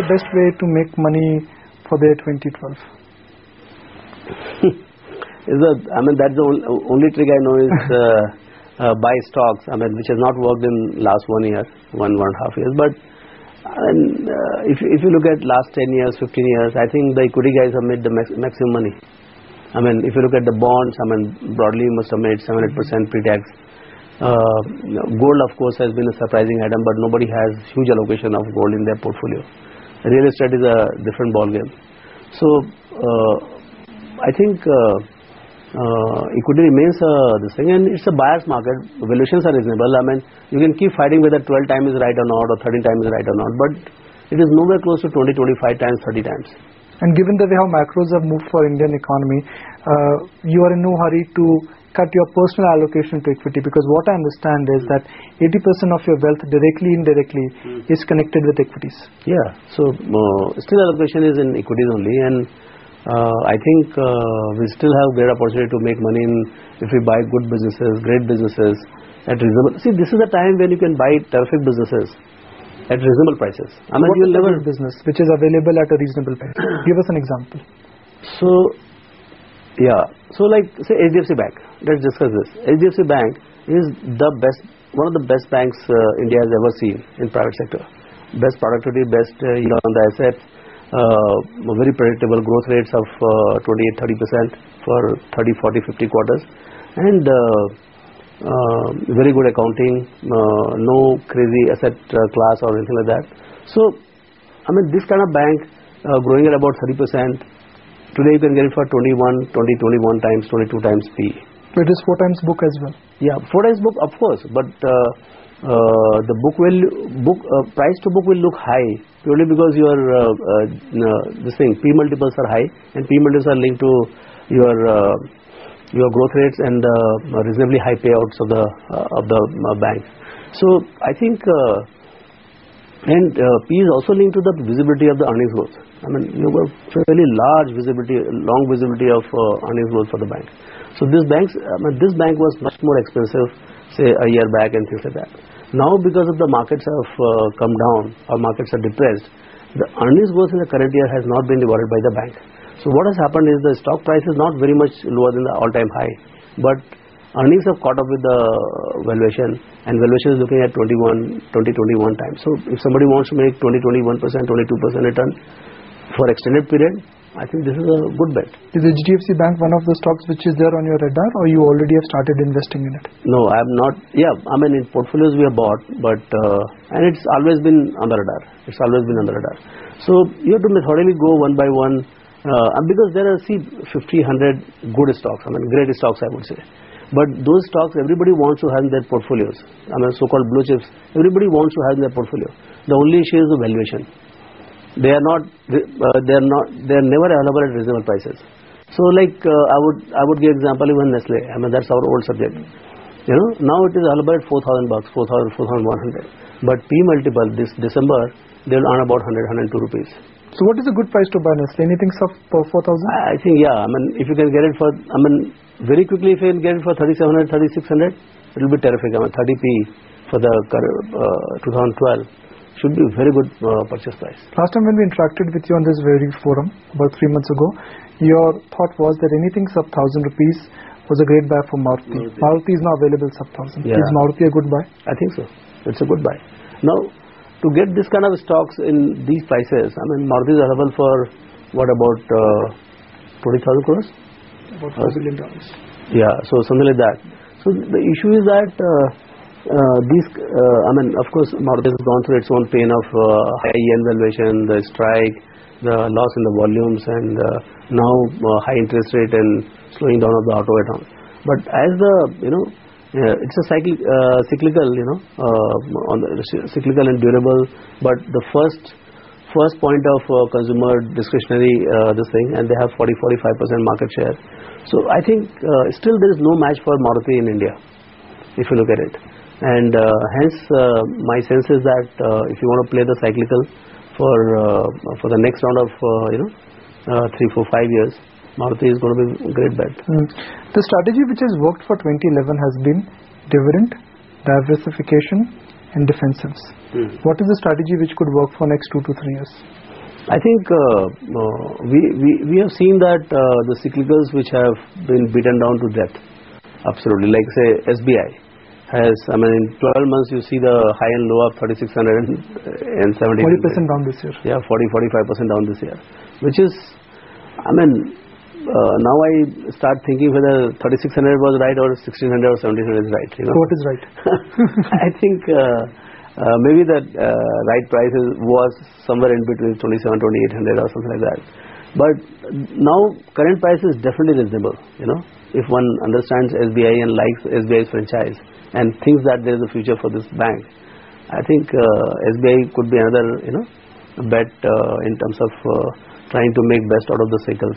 the best way to make money for their 2012? That's the only trick I know is buy stocks, which has not worked in last 1 year, one and a half years. But if you look at last 10 years, 15 years, I think the equity guys have made the maximum money. If you look at the bonds, broadly you must have made 7-8% pre-tax. Gold, of course, has been a surprising item, but nobody has huge allocation of gold in their portfolio. Real estate is a different ballgame. So I think equity remains this thing, and it's a buyer's market. Valuations are reasonable. You can keep fighting whether 12 times is right or not, or 13 times is right or not, but it is nowhere close to 20, 25 times, 30 times. And given the way how macros have moved for Indian economy, you are in no hurry to cut your personal allocation to equity, because what I understand is that 80% of your wealth directly, indirectly is connected with equities. Yeah, so still allocation is in equities only, and I think we still have great opportunity to make money if we buy good businesses, great businesses at reasonable. See, this is the time when you can buy terrific businesses at reasonable prices. What is the business which is available at a reasonable price? Give us an example. So like say HDFC Bank. Let's discuss this. HDFC Bank is one of the best banks India has ever seen in private sector. Best productivity, best yield on the assets, very predictable growth rates of 28-30% for 30, 40, 50 quarters, and very good accounting, no crazy asset class or anything like that. So, this kind of bank growing at about 30%. Today you can get it for 21 times, 22 times P. It is 4 times book as well. Yeah, 4 times book, of course, but the price to book will look high purely because your P multiples are high, and P multiples are linked to your growth rates and reasonably high payouts of the bank. So I think and P is also linked to the visibility of the earnings growth. You have a fairly large visibility, long visibility of earnings growth for the bank. So this bank was much more expensive, say a year back and things like that. Now because of the markets have come down or markets are depressed, the earnings growth in the current year has not been rewarded by the bank. So what has happened is the stock price is not very much lower than the all-time high, but earnings have caught up with the valuation, and valuation is looking at 20, 21 times. So if somebody wants to make 20, 21%, 22% return for extended period, I think this is a good bet. Is HDFC Bank one of the stocks which is there on your radar, or you already have started investing in it? No, I have not. Yeah, in portfolios we have bought, but and it's always been on the radar. So you have to methodically go one by one, because there are 50, 100 good stocks. Great stocks, I would say. But those stocks, everybody wants to have in their portfolios. So-called blue chips, everybody wants to have in their portfolio. The only issue is the valuation. They are never available at reasonable prices. So like I would give example even Nestle. That's our old subject. Now it is available at $4,000, 4,000, 4,100. But P multiple this December they will earn about 100, 102 rupees. So what is a good price to buy Nestle? Anything sub 4,000? I think if you can get it for very quickly, if you can get it for 3,700, 3,600, it will be terrific. 30p for the 2012 should be a very good purchase price. Last time when we interacted with you on this very forum about 3 months ago, your thought was that anything sub 1,000 rupees was a great buy for Maruti. Maruti is now available sub 1,000. Yeah. Is Maruti a good buy? I think so. It's a good buy. Now, to get this kind of stocks in these prices, Maruti is available for what about 20,000 crores? About $4 billion. Yeah, so something like that. So the issue is that of course, Maruti has gone through its own pain of high yen valuation, the strike, the loss in the volumes, and now high interest rate and slowing down of the auto account. But as it's a cyclical, cyclical and durable. But the first point of consumer discretionary this thing, and they have 40-45% market share. So I think still there is no match for Maruti in India, if you look at it. And hence my sense is that if you want to play the cyclical for the next round of 3, 4, 5 years, Maruti is going to be a great bet. The strategy which has worked for 2011 has been dividend, diversification and defensives. What is the strategy which could work for next 2 to 3 years? I think we have seen that the cyclicals which have been beaten down to death, absolutely, like say SBI has, I mean, in 12 months you see the high and low of 3,670. 40% down this year. Yeah, 40-45% down this year, which is, I mean, now I start thinking whether 3,600 was right or 1,600 or 1,700 is right. You know? What is right? I think maybe that right price was somewhere in between 2,700-2,800 or something like that. But now current price is definitely reasonable. You know, if one understands SBI and likes SBI's franchise and thinks that there is a future for this bank, I think SBI could be another bet in terms of trying to make best out of the cycles.